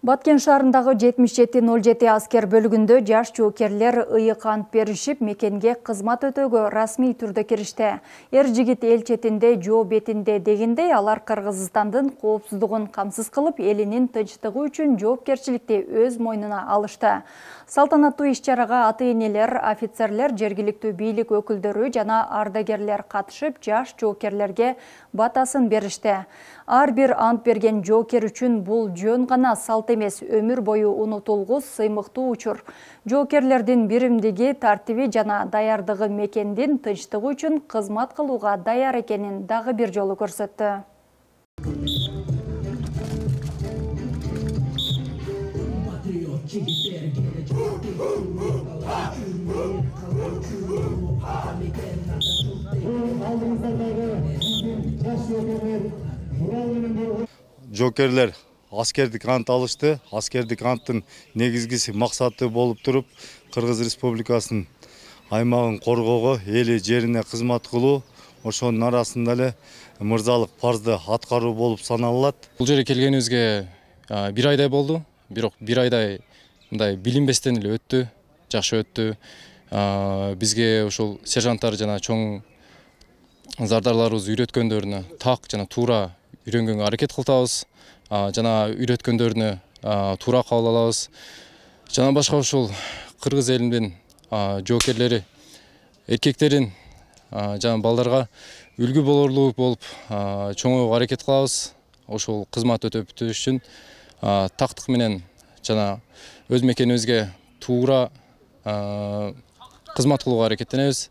Баткен шаарындагы 7707 аскер бөлүгүндө жаш жоокерлер ыйык ант беришип, мекенге кызмат өтөөгө расмий түрдө киришти. Эр жигит эл четинде, жоо бетинде дегендей, алар Кыргызстандын коопсуздугун камсыз кылып, элинин тынчтыгы үчүн жоопкерчиликти өз мойнуна алышты. Салтанаттуу иш-чарага ата-энелер, офицерлер, жергиликтүү бийлик өкүлдөрү жана ардагерлер катышып, жаш жоокерлерге батасын беришти. Ар бир ант берген жоокер үчүн бул жөн гана салт эмес, өмүр бою унутулгус сыймыктуу учур. Жоокерлердин биримдиги, тартиби жана даярдыгы мекендин тынчтыгы үчүн кызмат кылууга даяр экенин дагы бир жолу көрсөттү. Жоокерлер аскердик ант алышты. Аскердик анттын негизгиси максаты болуп туруп, Кыргыз Республикасынын аймагын коргоого, эли жерине кызмат кылуу, ошонун арасында эле мырзалык парзды аткаруу болуп саналат. Бул жерге келгенибизге бир айдай болду. Бирок бир айдай мындай билинбестен эле өттү, жакшы өттү. Бизге ошол сержанттар жана чоң зардарларыбыз үйрөткөндөрүнө так жана туура үйрөнгөнгө аракет кылтабыз. Жана үйрөткөндөрүнө туура кабыл алабыз. Жана башка ушул кыргыз элинин жоокерлери, эркектерин жана балдарга үлгү болорлук болуп чоңоюуга аракет кылабыз. Ошол кызмат өтөп бүтүш үчүн тактык менен жана өз мекенибизге туура кызмат кылууга аракеттенебиз.